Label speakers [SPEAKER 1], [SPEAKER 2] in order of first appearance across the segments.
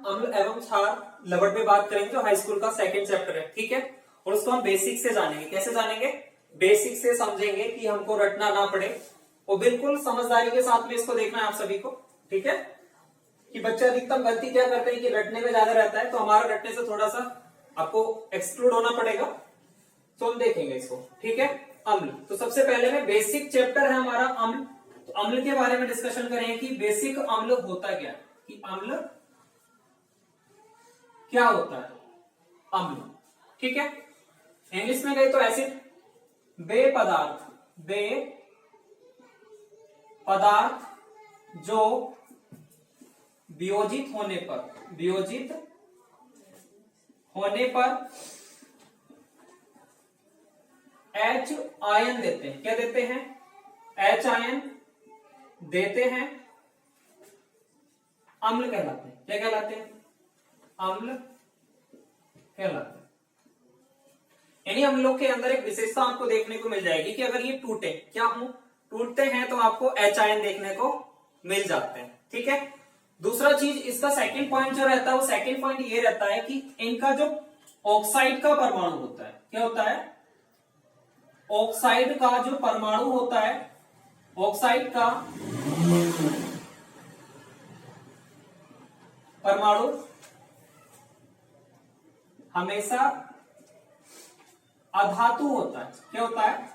[SPEAKER 1] अम्ल एवं क्षार लवण पे बात करेंगे जो हाई स्कूल का सेकंड चैप्टर है, ठीक है। और उसको हम बेसिक से जानेंगे। कैसे जानेंगे? बेसिक से समझेंगे कि हमको रटना ना पड़े, और बिल्कुल समझदारी के साथ में इसको देखना है आप सभी को, ठीक है। कि बच्चे अधिकतम गलती क्या करते हैं कि रटने में ज्यादा रहता है, तो हमारा रटने से थोड़ा सा आपको एक्सक्लूड होना पड़ेगा। तो हम देखेंगे इसको, ठीक है। अम्ल, तो सबसे पहले में बेसिक चैप्टर है हमारा अम्ल। तो अम्ल के बारे में डिस्कशन करें कि बेसिक अम्ल होता क्या, कि अम्ल क्या होता है, अम्ल, ठीक है। इंग्लिश में गए तो एसिड, बे पदार्थ जो वियोजित होने पर H आयन देते हैं। क्या देते हैं? H आयन देते हैं, अम्ल कहलाते हैं। क्या कहलाते हैं? अम्ल कहलाते हैं। यानी अम्लों के अंदर एक विशेषता आपको देखने को मिल जाएगी कि अगर ये टूटे, क्या हो, टूटते हैं तो आपको H आयन देखने को मिल जाते हैं, ठीक है। दूसरा चीज, इसका सेकंड पॉइंट जो रहता है वो सेकंड पॉइंट ये रहता है कि इनका जो ऑक्साइड का परमाणु होता है, क्या होता है? ऑक्साइड का जो परमाणु होता है, ऑक्साइड का परमाणु हमेशा अधातु होता है। क्या होता है?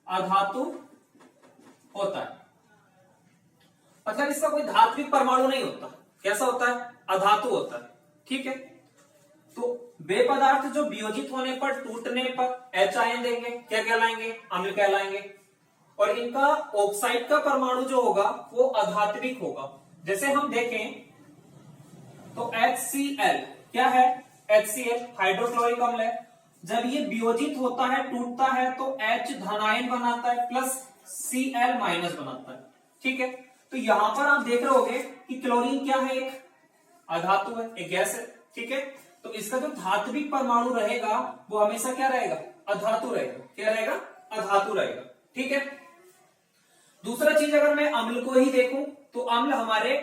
[SPEAKER 1] अधातु होता है। मतलब इसका कोई धात्विक परमाणु नहीं होता। कैसा होता है? अधातु होता है, ठीक है। तो वे पदार्थ जो वियोजित होने पर, टूटने पर H आयन देंगे, क्या कहलाएंगे? अम्ल कहलाएंगे। और इनका ऑक्साइड का परमाणु जो होगा वो अधात्विक होगा। जैसे हम देखें तो HCl क्या है? HCl हाइड्रोक्लोरिक अम्ल है। जब ये वियोजित होता है, टूटता है, तो H धनायन बनाता है प्लस Cl माइनस बनाता है, ठीक है। तो यहां पर आप देख रहे होगे कि क्लोरीन क्या है? एक अधातु है, एक गैस है, ठीक है। तो इसका जो धात्विक परमाणु रहेगा वो हमेशा क्या रहेगा? अधातु रहेगा। क्या रहेगा? अधातु रहेगा, ठीक है। दूसरा चीज, अगर मैं अम्ल को ही देखूं तो अम्ल हमारे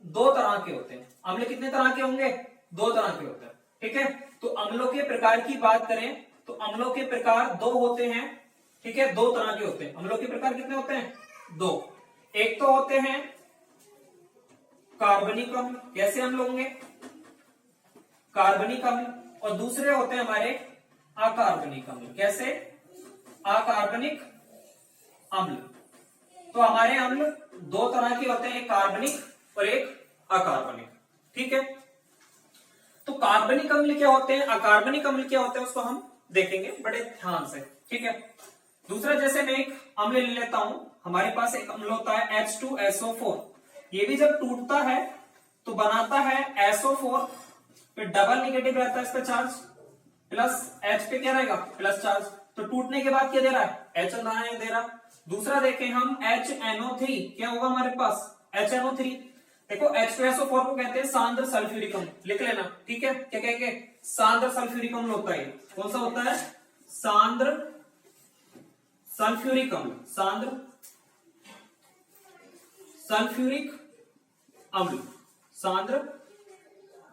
[SPEAKER 1] दो तरह के होते हैं। अम्ल कितने तरह के होंगे? दो तरह के होते हैं, ठीक है। तो अम्लों के प्रकार की बात करें तो अम्लों के प्रकार दो होते हैं, ठीक है। दो तरह के होते हैं। अम्लों के प्रकार कितने होते हैं? दो। एक तो होते हैं कार्बनिक अम्ल। कैसे अम्ल होंगे? कार्बनिक अम्ल। और दूसरे होते हैं हमारे अकार्बनिक अम्ल। कैसे? अकार्बनिक अम्ल। तो हमारे अम्ल दो तरह के होते हैं, एक कार्बनिक और एक अकार्बनिक, ठीक है। तो कार्बनिक अम्ल क्या होते हैं, अकार्बनिक अम्ल क्या होते हैं, उसको हम देखेंगे बड़े ध्यान से, ठीक है। दूसरा, जैसे मैं एक अम्ल ले लेता हूं, हमारे पास एक अम्ल होता है H2SO4। ये भी जब टूटता है तो बनाता है SO4 पे डबल नेगेटिव रहता है इसका चार्ज, प्लस H पे क्या रहेगा? Plus charge. तो टूटने के बाद क्या दे रहा है? H आयन दे रहा। दूसरा देखें हम HNO3, क्या होगा हमारे पास? HNO3। देखो H2SO4 को कहते हैं सांद्र सल्फ्यूरिक अम्ल, लिख लेना, ठीक है। क्या कहेंगे? सांद्र सल्फ्यूरिक अम्ल होता है। कौन सा होता है? सांद्र सल्फ्यूरिक अम्ल। सांद्र सल्फ्यूरिक अम्ल, सांद्र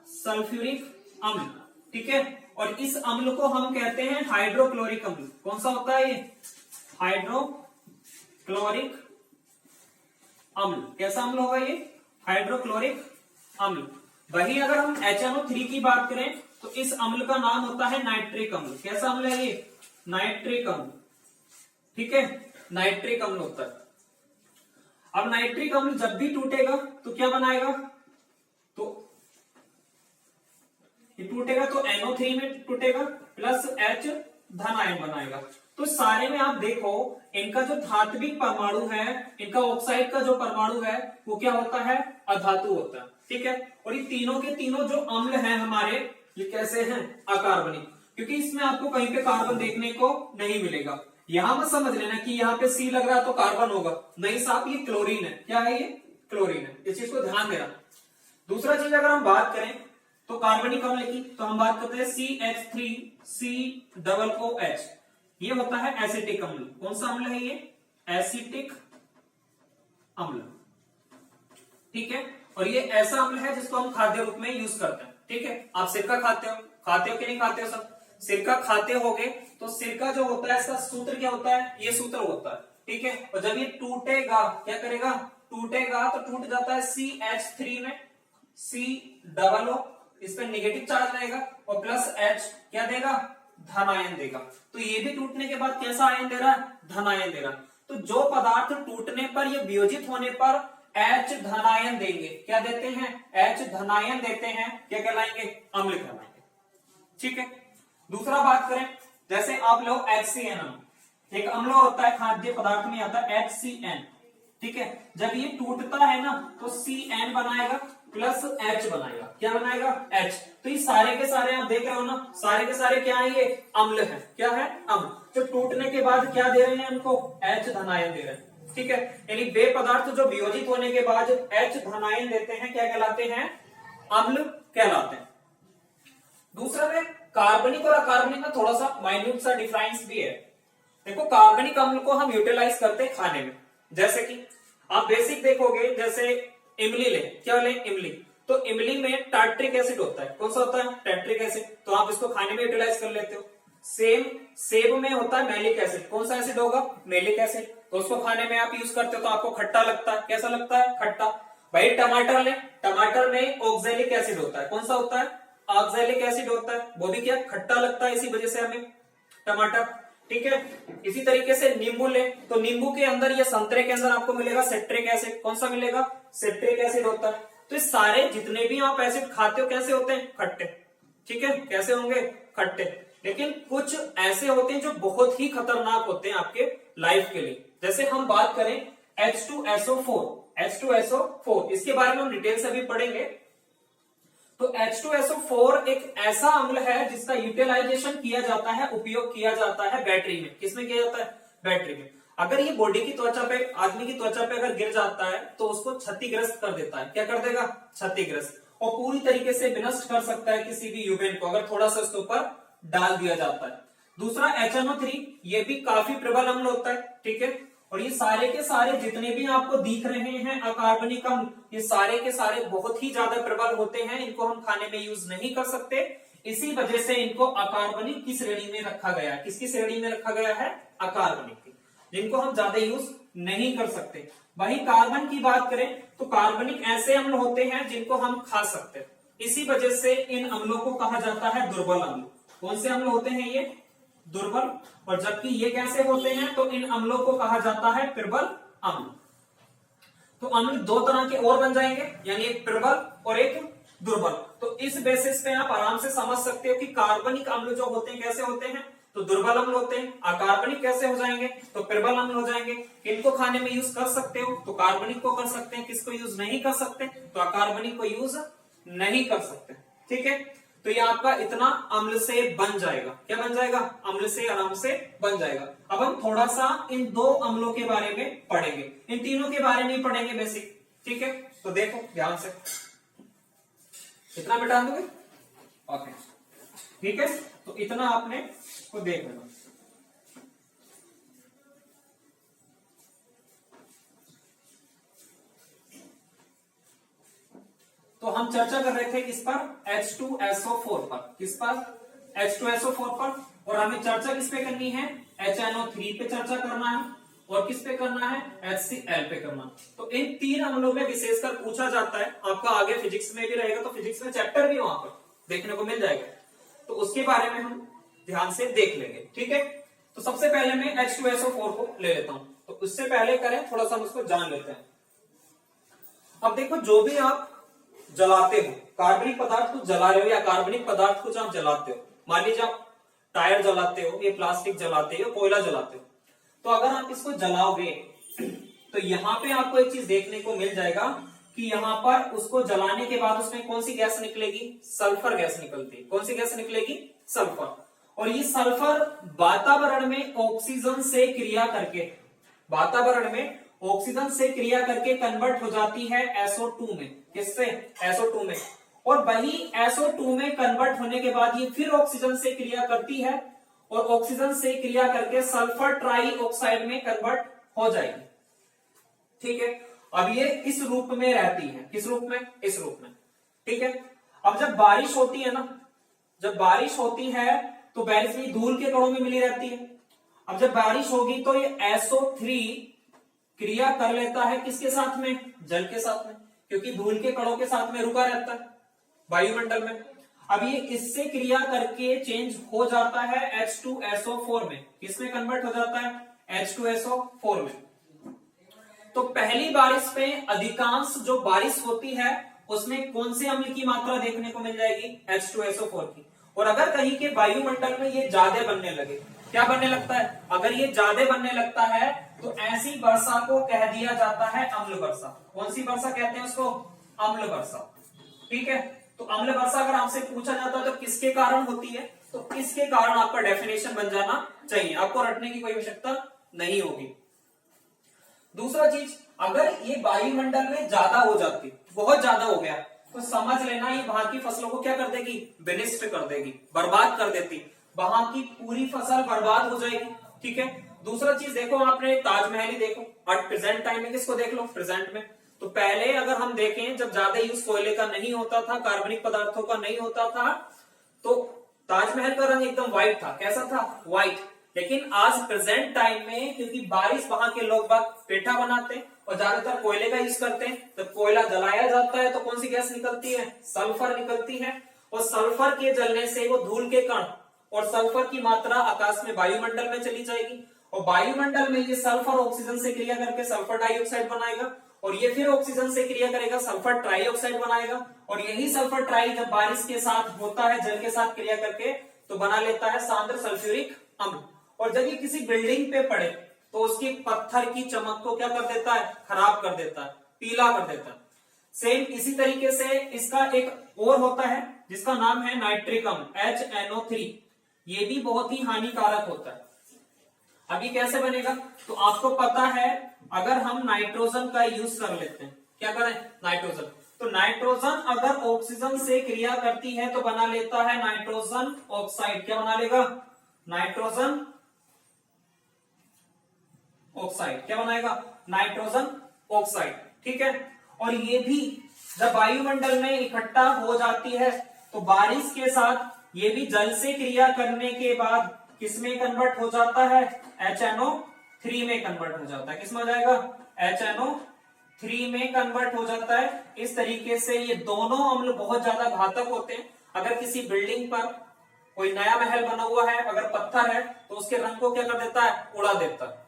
[SPEAKER 1] सल्फ्यूरिक अम्ल, ठीक है। और इस अम्ल को हम कहते हैं हाइड्रोक्लोरिक अम्ल। कौन सा होता है ये? हाइड्रोक्लोरिक अम्ल। कैसा अम्ल होगा ये? हाइड्रोक्लोरिक अम्ल। वही अगर हम HNO3 की बात करें तो इस अम्ल का नाम होता है नाइट्रिक अम्ल। कैसा अम्ल है ये? नाइट्रिक अम्ल, ठीक है। नाइट्रिक अम्ल होता है। अब नाइट्रिक अम्ल जब भी टूटेगा तो क्या बनाएगा? तो ये टूटेगा तो NO3 में टूटेगा प्लस H धन आयन बनाएगा। तो सारे में आप देखो इनका जो धात्विक परमाणु है, इनका ऑक्साइड का जो परमाणु है वो क्या होता है? अधातु होता है, ठीक है। और ये तीनों के तीनों जो अम्ल हैं हमारे, ये कैसे हैं? अकार्बनिक। क्योंकि इसमें आपको कहीं पे कार्बन देखने को नहीं मिलेगा। यहां मत समझ लेना कि यहाँ पे C लग रहा है तो कार्बन होगा, नहीं साहब, ये क्लोरीन है। क्या है ये? क्लोरीन है। इस चीज को ध्यान देना। दूसरा चीज अगर हम बात करें तो कार्बनिक अम्ल की, तो हम बात करते हैं CH3COOH। ये होता है एसिटिक अम्ल। कौन सा अम्ल है ये? एसिटिक अम्ल, ठीक है। और ये ऐसा अम्ल है जिसको हम खाद्य रूप में यूज करते हैं। ठीक है, आप सिरका खाते हो कि नहीं खाते हो सब? सिरका खाते होगे तो सिरका जो होता है इसका सूत्र क्या होता है? ये सूत्र होता है। ठीक है, और जब ये टूटेगा क्या करेगा? टूटेगा तो टूट जाता है CH3 में, C+O, इस पे नेगेटिव चार्ज रहेगा और प्लस H क्या देगा? धन आयन देगा। तो ये भी टूटने के बाद कैसा आयन दे रहा है? धन आयन दे रहा है। तो जो पदार्थ टूटने पर या वियोजित होने पर H धनायन देंगे, क्या देते हैं? H धनायन देते हैं, क्या कहलाएंगे? अम्ल कहलाएंगे। ठीक है, दूसरा बात करें, जैसे आप लोग HCN अम्ल, एक अम्ल होता है खाद्य पदार्थ में आता है HCN। ठीक है, जब ये टूटता है ना तो CN बनाएगा प्लस H बनाएगा, क्या बनाएगा? H। तो ये सारे के सारे आप देख रहे हो ना, सारे के सारे क्या है? ये अम्ल है। क्या है? अम्ल। जो टूटने के बाद क्या दे रहे हैं हमको? H धनायन दे रहे हैं। ठीक है, यानी वे पदार्थ जो वियोजित होने के बाद H धनायन देते हैं क्या कहलाते हैं? अम्ल कहलाते हैं। दूसरा में कार्बनिक और अकार्बनिक में थोड़ा सा माइन्यूट सा डिफरेंस भी है। देखो, कार्बनिक अम्ल को हम यूटिलाइज करते हैं खाने में, जैसे कि आप बेसिक देखोगे, जैसे इमली ले, क्या ले? इमली। तो इमली में टार्ट्रिक एसिड होता है। कौन सा होता है? Tartaric acid. तो आप इसको खाने में यूटिलाइज कर लेते हो। सेम सेब में होता है मैलिक एसिड। कौन सा एसिड होगा? Malic acid. तो उसको खाने में आप यूज करते हो तो आपको खट्टा लगता है। कैसा लगता है? खट्टा। भाई टमाटर ले, टमाटर में ऑक्सैलिक एसिड होता है। कौन सा होता है? ऑक्सैलिक एसिड होता है। वो भी क्या? खट्टा लगता है, इसी वजह से हमें टमाटर। ठीक है, इसी तरीके से नींबू ले, तो नींबू के अंदर या संतरे के अंदर आपको मिलेगा सिट्रिक एसिड। कौन सा मिलेगा? सिट्रिक एसिड होता है। तो इस सारे जितने भी आप एसिड खाते हो कैसे होते हैं? खट्टे। ठीक है, कैसे होंगे? खट्टे। लेकिन कुछ ऐसे होते हैं जो बहुत ही खतरनाक होते हैं आपके लाइफ के लिए। जैसे हम बात करें H2SO4, H2SO4 इसके बारे में हम डिटेल से अभी पढ़ेंगे। तो H2SO4 एक ऐसा अम्ल है जिसका यूटिलाइजेशन किया जाता है, उपयोग किया जाता है बैटरी में। किसमें किया जाता है? बैटरी में। अगर ये बॉडी की त्वचा पे, आदमी की त्वचा पे अगर गिर जाता है तो उसको क्षतिग्रस्त कर देता है। क्या कर देगा? क्षतिग्रस्त। और पूरी तरीके से विनष्ट कर सकता है किसी भी ह्यूमन को, अगर थोड़ा सा उसके ऊपर डाल दिया जाता है। दूसरा HNO3, ये भी काफी प्रबल अम्ल होता है। ठीक है, और ये सारे के सारे जितने भी आपको दिख रहे हैं अकार्बनिक अम्ल, ये सारे के सारे बहुत ही ज्यादा प्रबल होते हैं। इनको हम खाने में यूज नहीं कर सकते, इसी वजह से इनको अकार्बनिक की श्रेणी में रखा गया है। किसकी श्रेणी में रखा गया है? अकार्बनिक की, जिनको हम ज्यादा यूज नहीं कर सकते। वही कार्बन की बात करें तो कार्बनिक ऐसे अम्ल होते हैं जिनको हम खा सकते हैं, इसी वजह से इन अम्लों को कहा जाता है दुर्बल अम्ल। कौन से अम्ल होते हैं ये? दुर्बल। और जबकि ये कैसे होते हैं? तो इन अम्लों को कहा जाता है प्रबल अम्ल। तो अम्ल दो तरह के और बन जाएंगे, यानी एक प्रबल और एक दुर्बल। तो इस बेसिस पे आप आराम से समझ सकते हो कि कार्बनिक अम्ल जो होते हैं कैसे होते हैं? तो दुर्बल अम्ल होते हैं। अकार्बनिक कैसे हो जाएंगे? तो प्रबल अम्ल हो जाएंगे। इनको खाने में यूज कर सकते हो तो कार्बनिक को कर सकते हैं, किसको यूज नहीं कर सकते? तो अकार्बनिक को यूज नहीं कर सकते। ठीक है, तो ये आपका इतना अम्ल से बन जाएगा। क्या बन जाएगा? अम्ल से आराम से बन जाएगा। अब हम थोड़ा सा इन दो अम्लों के बारे में पढ़ेंगे, इन तीनों के बारे में पढ़ेंगे बेसिक। ठीक है, तो देखो ध्यान से, इतना मिटा दोगे? ओके, ठीक है, तो इतना आपने को देख लेना। तो हम चर्चा कर रहे थे किस पर? H2SO4 पर। किस पर? H2SO4 पर। और हमें चर्चा किस पे करनी है? HNO3 पे चर्चा करना है, और किस पे करना है? HCl पे करना। तो इन तीन अम्लों में विशेषकर पूछा जाता है, आपका आगे फिजिक्स में भी रहेगा, तो फिजिक्स में चैप्टर भी वहां पर देखने को मिल जाएगा, तो उसके बारे में हम ध्यान से देख लेंगे। ठीक है, तो सबसे पहले मैं H2SO4 को ले लेता हूं। तो उससे पहले करें थोड़ा सा हम उसको जान लेते हैं। अब देखो, जो भी आप जलाते हो, कार्बनिक पदार्थ को जला रहे हो या कार्बनिक पदार्थ को जो आप जलाते हो, मान लीजिए आप टायर जलाते हो, ये प्लास्टिक जलाते हो, कोयला जलाते हो, तो अगर आप इसको जलाओगे तो यहाँ पे आपको एक चीज देखने को मिल जाएगा कि यहाँ पर उसको जलाने के बाद उसमें कौन सी गैस निकलेगी? सल्फर गैस निकलती है। कौन सी गैस निकलेगी? सल्फर। और ये सल्फर वातावरण में ऑक्सीजन से क्रिया करके, वातावरण में ऑक्सीजन से क्रिया करके कन्वर्ट हो जाती है SO2 में। किससे? SO2 में। और वही SO2 में कन्वर्ट होने के बाद ये फिर ऑक्सीजन से क्रिया करती है, और ऑक्सीजन से क्रिया करके सल्फर ट्राई ऑक्साइड में कन्वर्ट हो जाएगी। ठीक है, अब ये इस रूप में रहती है, किस रूप में, इस रूप में, ठीक है। अब जब बारिश होती है ना, जब बारिश होती है तो बारिश में धूल के कणों में मिली रहती है। अब जब बारिश होगी तो ये SO3 क्रिया कर लेता है किसके साथ में, जल के साथ में, क्योंकि धूल के कणों के साथ में रुका रहता है वायुमंडल में। अब ये इससे क्रिया करके चेंज हो जाता है H2SO4 में, किसमें कन्वर्ट हो जाता है, H2SO4 में। तो पहली बारिश में अधिकांश जो बारिश होती है उसमें कौन से अम्ल की मात्रा देखने को मिल जाएगी, H2SO4 की। और अगर कहीं के वायुमंडल में ये ज्यादा बनने लगे, क्या बनने लगता है, अगर ये ज्यादा बनने लगता है तो ऐसी वर्षा को कह दिया जाता है अम्ल वर्षा। कौन सी वर्षा कहते हैं उसको, अम्ल वर्षा, ठीक है। तो अम्ल वर्षा अगर आपसे पूछा जाता है तो किसके कारण होती है, तो इसके कारण आपका डेफिनेशन बन जाना चाहिए, आपको रटने की कोई आवश्यकता नहीं होगी। दूसरा चीज, अगर ये वायुमंडल में ज्यादा हो जाती, बहुत ज्यादा हो गया, तो समझ लेना ये वहां की फसलों को क्या कर देगी, विनिष्ट कर देगी, बर्बाद कर देती, वहां की पूरी फसल बर्बाद हो जाएगी, ठीक है। दूसरा चीज देखो, आपने ताजमहल ही देखो, और प्रेजेंट टाइम में किसको देख लो, प्रेजेंट में। तो पहले अगर हम देखें, जब ज्यादा यूज कोयले का नहीं होता था, कार्बनिक पदार्थों का नहीं होता था, तो ताजमहल का रंग एकदम व्हाइट था, कैसा था, व्हाइट। लेकिन आज प्रेजेंट टाइम में, क्योंकि बारिश वहां के लोग बाग पेठा बनाते हैं और ज्यादातर कोयले का यूज करते हैं, तो कोयला जलाया जाता है तो कौन सी गैस निकलती है, सल्फर निकलती है। और सल्फर के जलने से वो धूल के कण और सल्फर की मात्रा आकाश में वायुमंडल में चली जाएगी, और वायुमंडल में ये सल्फर ऑक्सीजन से क्रिया करके सल्फर डाइऑक्साइड बनाएगा, और ये फिर ऑक्सीजन से क्रिया करेगा, सल्फर ट्राइऑक्साइड बनाएगा, और यही सल्फर ट्राई जब बारिश के साथ होता है, जल के साथ क्रिया करके, तो बना लेता है सांद्र सल्फ्यूरिक अम्ल। और जब ये किसी बिल्डिंग पे पड़े तो उसकी पत्थर की चमक को क्या कर देता है, खराब कर देता है, पीला कर देता है। सेम इसी तरीके से इसका एक और होता है जिसका नाम है नाइट्रिक अम्ल, HNO3। ये भी बहुत ही हानिकारक होता है। अब ये कैसे बनेगा, तो आपको पता है, अगर हम नाइट्रोजन का यूज कर लेते हैं, क्या करें, नाइट्रोजन, तो नाइट्रोजन अगर ऑक्सीजन से क्रिया करती है तो बना लेता है नाइट्रोजन ऑक्साइड। क्या बना लेगा, नाइट्रोजन ऑक्साइड। क्या बनाएगा, नाइट्रोजन ऑक्साइड, ठीक है। और ये भी जब वायुमंडल में इकट्ठा हो जाती है तो बारिश के साथ ये भी जल से क्रिया करने के बाद किसमें कन्वर्ट हो जाता है, HNO3 में कन्वर्ट हो जाता है। किसमें हो जाएगा, HNO3 में कन्वर्ट हो जाता है। इस तरीके से ये दोनों अम्ल बहुत ज्यादा घातक होते हैं। अगर किसी बिल्डिंग पर कोई नया महल बना हुआ है, अगर पत्थर है तो उसके रंग को क्या कर देता है, उड़ा देता है।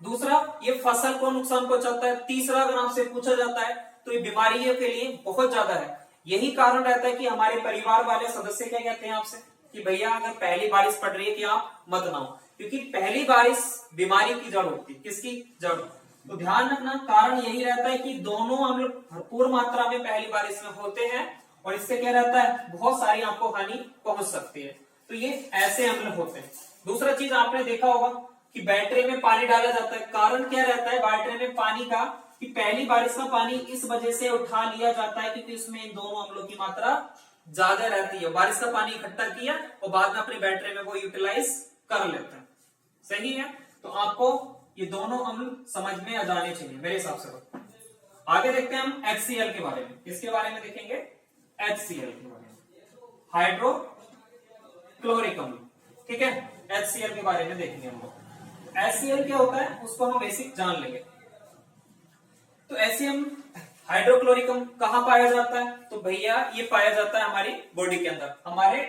[SPEAKER 1] दूसरा, ये फसल को नुकसान पहुंचाता है। तीसरा, अगर आपसे पूछा जाता है तो ये बीमारियों के लिए बहुत ज्यादा है। यही कारण रहता है कि हमारे परिवार वाले सदस्य क्या कहते हैं आपसे कि भैया अगर पहली बारिश पड़ रही है कि आप मत नहाओ, क्योंकि पहली बारिश बीमारी की जड़ होती है। किसकी जड़, तो ध्यान रखना, कारण यही रहता है कि दोनों अम्ल भरपूर मात्रा में पहली बारिश में होते हैं, और इससे क्या रहता है, बहुत सारी आपको हानि पहुंच सकती है। तो ये ऐसे अम्ल होते हैं। दूसरा चीज आपने देखा होगा कि बैटरी में पानी डाला जाता है। कारण क्या रहता है बैटरी में पानी का, कि पहली बारिश का पानी इस वजह से उठा लिया जाता है क्योंकि उसमें इन दोनों अम्लों की मात्रा ज्यादा रहती है। बारिश का पानी इकट्ठा किया और बाद में अपनी बैटरी में वो यूटिलाइज कर लेते हैं। सही है, तो आपको ये दोनों अम्ल समझ में आ जाने चाहिए मेरे हिसाब से। आगे देखते हैं हम HCl के बारे में। किसके बारे में देखेंगे, HCl के बारे में, हाइड्रोक्लोरिक अम्ल, ठीक है। HCl के बारे में देखेंगे हम लोग। HCl क्या होता है उसको हम बेसिक जान लेंगे। तो HCl हाइड्रोक्लोरिक अम्ल कहां पाया जाता है, तो भैया ये पाया जाता है हमारी बॉडी के अंदर, हमारे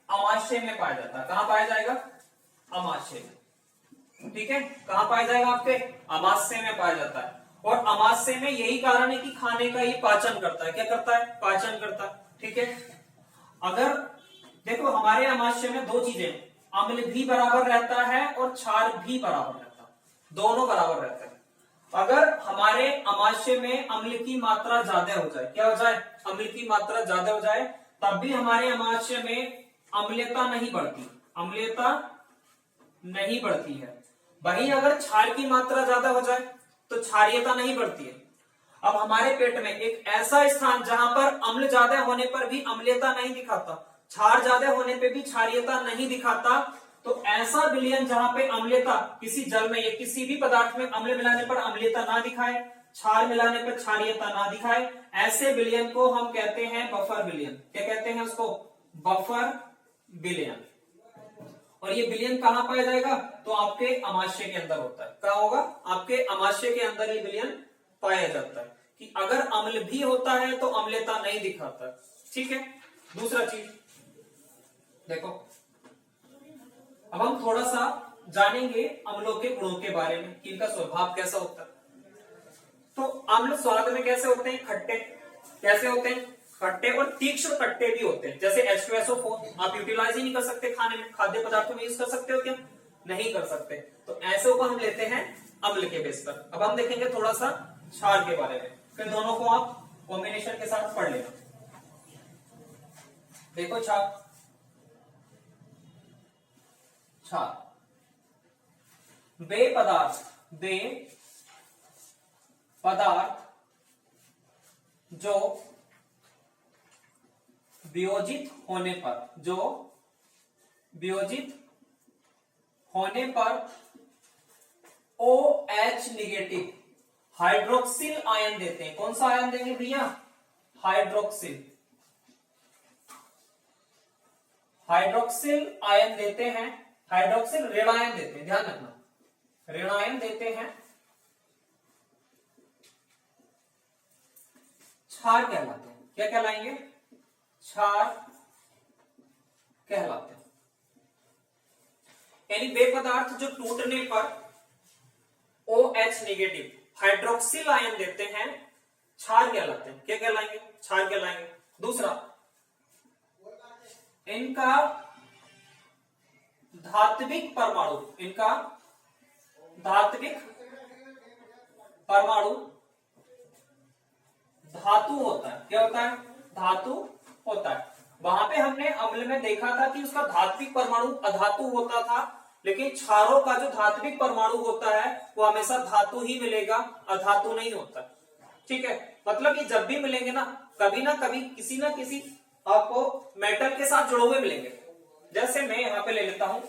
[SPEAKER 1] अमाशय में पाया जाता है। कहां पाया जाएगा, अमाशय में, ठीक है। कहां पाया जाएगा, आपके अमाशय में पाया जाता है। और अमाशय में यही कारण है कि खाने का ये पाचन करता है। क्या करता है, पाचन करता है, ठीक है। अगर देखो हमारे अमाशय में दो चीजें, अम्ल भी बराबर रहता है और क्षार भी बराबर रहता है, दोनों बराबर रहता है। अगर हमारे अमाशय में अम्ल की मात्रा ज्यादा हो जाए, क्या हो जाए, अम्ल की मात्रा ज्यादा हो जाए, तब भी हमारे अमाशय में अम्लता नहीं बढ़ती, अम्लता नहीं बढ़ती है। वहीं अगर क्षार की मात्रा ज्यादा हो जाए तो क्षारीयता नहीं बढ़ती है। अब हमारे पेट में एक ऐसा स्थान जहां पर अम्ल ज्यादा होने पर भी अम्लता नहीं दिखाता, क्षार ज्यादा होने पे भी क्षारीयता नहीं दिखाता, तो ऐसा विलयन जहां पे अम्लता किसी जल में या किसी भी पदार्थ में अम्ल मिलाने पर अम्लता ना दिखाए, क्षार मिलाने पर क्षारीयता ना दिखाए, ऐसे विलयन को हम कहते हैं बफर विलयन। क्या कहते हैं उसको? बफर विलयन। और ये विलयन कहां पाया जाएगा? तो आपके अमाशय के अंदर होता है। कहां होगा? आपके अमाशय के अंदर ये विलयन पाया जाता है कि अगर अम्ल भी होता है तो अम्लता नहीं दिखाता। ठीक है। दूसरा चीज देखो, अब हम थोड़ा सा जानेंगे अम्लों के गुणों के बारे में कि इनका स्वभाव कैसा होता है। तो अम्ल स्वाद में कैसे होते हैं? खट्टे। कैसे होते हैं? खट्टे और तीक्ष्ण खट्टे भी होते हैं। जैसे H2SO4 आप यूटिलाइज ही नहीं कर सकते खाने में, खाद्य पदार्थों में यूज कर सकते हो क्या? नहीं कर सकते। तो ऐसे को हम लेते हैं अम्ल के बेस पर। अब हम देखेंगे थोड़ा सा क्षार के बारे में, फिर दोनों को आप कॉम्बिनेशन के साथ पढ़ लेना। देखो क्षार, क्षार वे पदार्थ जो वियोजित होने पर OH निगेटिव हाइड्रोक्सिल आयन देते हैं। कौन सा आयन देंगे भैया? हाइड्रोक्सिल आयन देते हैं। हाइड्रोक्सिल ऋण आयन देते हैं, ध्यान रखना, ऋण आयन देते हैं। क्षार कहलाते हैं। क्या कहलाएंगे? क्षार कहलाते हैं। यानी वे पदार्थ जो टूटने पर OH निगेटिव हाइड्रोक्सिल आयन देते हैं, क्षार कहलाते हैं। क्या कहलाएंगे? क्षार कहलाएंगे। दूसरा, इनका धात्विक परमाणु धातु होता है। क्या होता है? धातु होता है। वहां पे हमने अम्ल में देखा था कि उसका धात्विक परमाणु अधातु होता था, लेकिन क्षारों का जो धात्विक परमाणु होता है वो हमेशा धातु ही मिलेगा, अधातु नहीं होता। ठीक है। मतलब कि जब भी मिलेंगे ना कभी किसी ना किसी आपको मेटल के साथ जुड़े हुए मिलेंगे। जैसे मैं यहां पे ले लेता हूं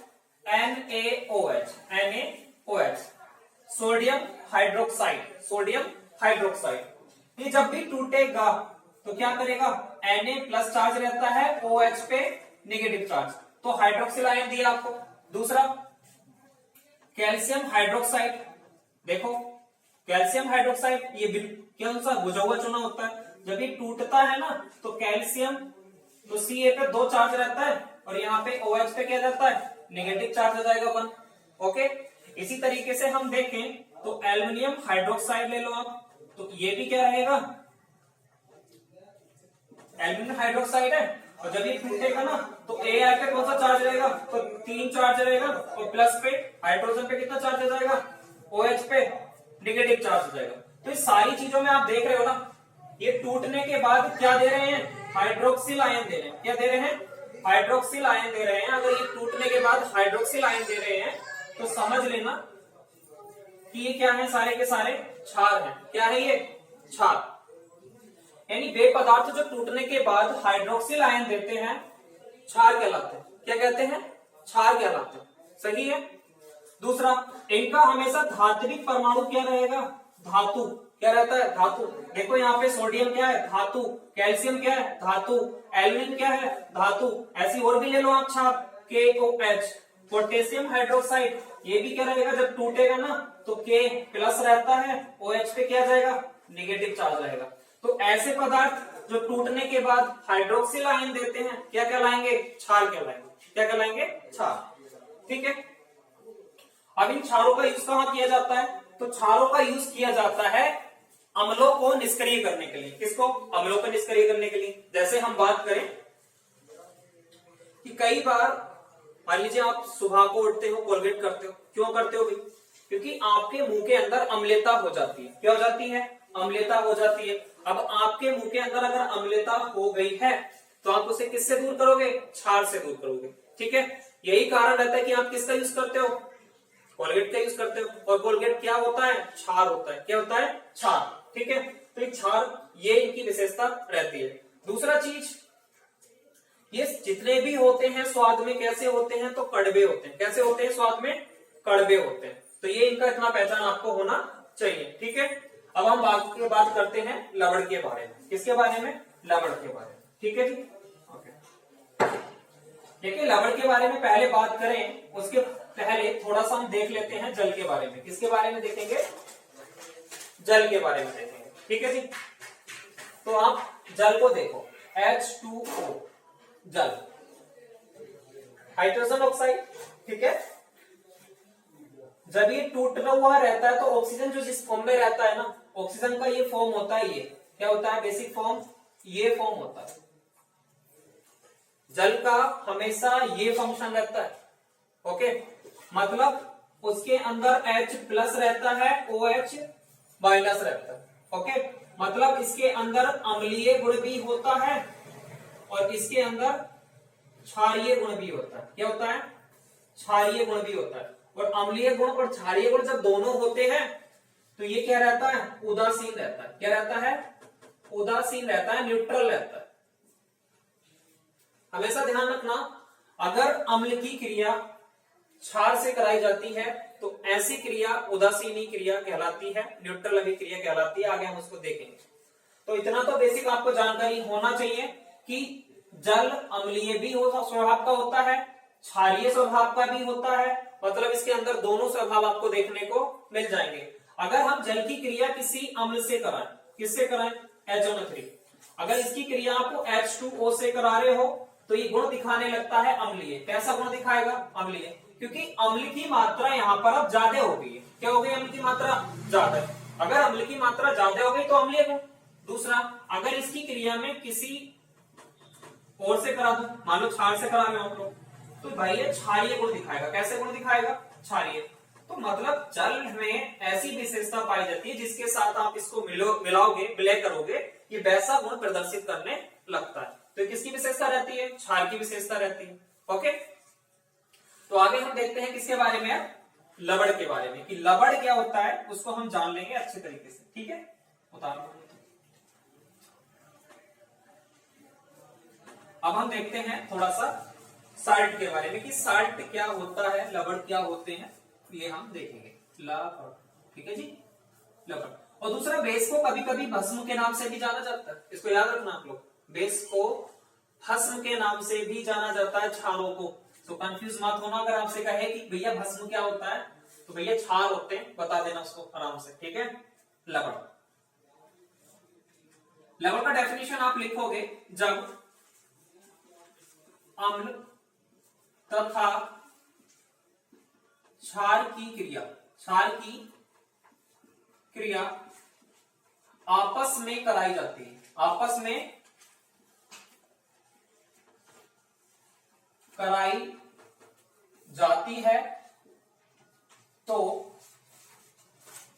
[SPEAKER 1] NaOH, सोडियम हाइड्रोक्साइड। ये जब भी टूटेगा तो क्या करेगा? Na प्लस चार्ज रहता है, OH पे निगेटिव चार्ज, तो हाइड्रोक्सिल आयन दिया आपको। दूसरा, कैल्शियम हाइड्रोक्साइड। देखो कैल्शियम हाइड्रोक्साइड ये कौन सा? बुझा हुआ चूना होता है। जब ये टूटता है ना तो कैल्शियम तो Ca पे 2 चार्ज रहता है और यहाँ पे OH पे क्या रहता है? नेगेटिव चार्ज हो जाएगा 1। ओके। इसी तरीके से हम देखें तो एल्युमिनियम हाइड्रोक्साइड ले लो आप, तो ये भी क्या रहेगा? एल्युमिनियम हाइड्रोक्साइड है, और जब ये टूटेगा ना तो Ai पे कौन सा चार्ज रहेगा? तो 3 चार्ज रहेगा, और प्लस पे हाइड्रोजन पे कितना चार्ज हो जाएगा? OH पे नेगेटिव चार्ज हो जाएगा। तो इस सारी चीजों में आप देख रहे हो ना, ये टूटने के बाद क्या दे रहे हैं? हाइड्रोक्सिल आयन दे रहे हैं। क्या दे रहे हैं? हाइड्रोक्सिल आयन दे रहे हैं। अगर ये टूटने के बाद हाइड्रोक्सिल आयन दे रहे हैं तो समझ लेना कि ये क्या है? सारे के सारे क्षार हैं। क्या है ये? क्षार। यानी वे पदार्थ जो टूटने के बाद हाइड्रोक्सिल आयन देते हैं, क्षार कहलाते हैं। क्या कहते हैं? क्षार कहलाते हैं। सही है। दूसरा, इनका हमेशा धात्विक परमाणु क्या रहेगा? धातु। क्या रहता है? धातु। देखो यहाँ पे सोडियम क्या है? धातु। कैल्शियम क्या है? धातु। एल्यूमिनियम क्या है? धातु। ऐसी और भी ले लो आप क्षार, KOH। पोटेशियम हाइड्रोक्साइड ये भी क्या रहेगा? जब टूटेगा ना तो K प्लस रहता है, OH पे क्या जाएगा? नेगेटिव चार्ज रहेगा। तो ऐसे पदार्थ जो टूटने के बाद हाइड्रोक्सिल आयन देते हैं क्या कहलाएंगे? क्षार कहलाएंगे। क्या कहलाएंगे? क्षार। ठीक है। अब इन क्षारों का यूज कहां किया जाता है? तो क्षारों का यूज किया जाता है अम्लों को निष्क्रिय करने के लिए। किसको? अम्लों को निष्क्रिय करने के लिए। जैसे हम बात करें कि कई बार मान लीजिए आप सुबह को उठते हो, कोलगेट करते हो। क्यों करते हो भाई? क्योंकि आपके मुंह के अंदर अम्लता हो जाती है। क्या हो जाती है? अम्लता हो जाती है। अब आपके मुंह के अंदर अगर अम्लता हो गई है तो आप उसे किससे दूर करोगे? क्षार से दूर करोगे। ठीक है। यही कारण रहता है कि आप किसका यूज करते हो? कोलगेट का यूज करते हो। और कोलगेट क्या होता है? क्षार होता है। क्या होता है? क्षार। ठीक है। तो ये क्षार, ये इनकी विशेषता रहती है। दूसरा चीज, ये जितने भी होते हैं स्वाद में कैसे होते हैं? तो कड़वे होते हैं। कैसे होते हैं? स्वाद में कड़वे होते हैं। तो ये इनका इतना पहचान आपको होना चाहिए। ठीक है। अब हम बात करते हैं लवण के बारे में। किसके बारे में? लवण के बारे में। ठीक है जी, ओके। देखिए लवण के बारे में पहले बात करें, उसके पहले थोड़ा सा हम देख लेते हैं जल के बारे में। किसके बारे में देखेंगे? जल के बारे में देखेंगे। ठीक है जी, तो आप जल को देखो, H2O जल, हाइड्रोजन ऑक्साइड। ठीक है, जब ये टूटा हुआ रहता है तो ऑक्सीजन जो जिस फॉर्म में रहता है ना, ऑक्सीजन का ये फॉर्म होता है, ये क्या होता है? बेसिक फॉर्म, ये फॉर्म होता है। जल का हमेशा ये फंक्शन रहता है। ओके, मतलब उसके अंदर H प्लस रहता है, OH माइनस रहता है। ओके, मतलब इसके अंदर अम्लीय गुण भी होता है और इसके अंदर क्षारीय गुण भी होता है। क्या होता है? क्षारीय गुण भी होता है। और अम्लीय गुण और क्षारीय गुण जब दोनों होते हैं तो ये क्या रहता है? उदासीन रहता है। क्या रहता है? उदासीन रहता है, न्यूट्रल रहता है। हमेशा ध्यान रखना, अगर अम्ल की क्रिया क्षार से कराई जाती है तो ऐसी क्रिया उदासीनी क्रिया कहलाती है, न्यूट्रल अभिक्रिया कहलाती है। आगे हम उसको देखेंगे। तो इतना तो बेसिक आपको जानकारी होना चाहिए कि जल अम्लीय भी स्वभाव का होता है, क्षारीय स्वभाव का भी होता है। मतलब इसके अंदर दोनों स्वभाव आपको देखने को मिल जाएंगे। अगर हम जल की क्रिया किसी अम्ल से कराएं, किससे कराएं? HNO3। अगर इसकी क्रिया आपको H2O से करा रहे हो तो ये गुण दिखाने लगता है अम्लीय। कैसा गुण दिखाएगा? अम्लीय, क्योंकि अम्ल की मात्रा यहाँ पर अब ज्यादा हो गई है। क्या हो गई? अम्ल की मात्रा ज्यादा। अगर अम्ल की मात्रा ज्यादा हो गई तो अम्लीय गुण। दूसरा, अगर इसकी क्रिया में किसी और से करा दो, मान लो क्षार से करा रहे हो हम लोग, तो भाई ये क्षारीय गुण दिखाएगा। कैसे गुण दिखाएगा? क्षारीय। तो मतलब जल में ऐसी विशेषता पाई जाती है जिसके साथ आप इसको मिलाओगे, विलय करोगे, ये वैसा गुण प्रदर्शित करने लगता है। तो किसकी विशेषता रहती है? क्षार की विशेषता रहती है। ओके, तो आगे हम देखते हैं किसके बारे में? लवण के बारे में, कि लवण क्या होता है उसको हम जान लेंगे अच्छे तरीके से। ठीक है, उतारो। अब हम देखते हैं थोड़ा सा साल्ट के बारे में, कि साल्ट क्या होता है, लवण क्या होते हैं, ये हम देखेंगे। लवण, ठीक है जी, लवण। और दूसरा, बेस को कभी कभी भस्म के नाम से भी जाना जाता है। इसको याद रखना आप लोग, बेस को भस्म के नाम से भी जाना जाता है, क्षारों को। तो कंफ्यूज मत होना, अगर आपसे कहे कि भैया भस्म क्या होता है तो भैया क्षार होते हैं, बता देना उसको आराम से। ठीक है, लवण। लवण का डेफिनेशन आप लिखोगे, जब अम्ल तथा क्षार की क्रिया आपस में कराई जाती है, आपस में कराई जाती है तो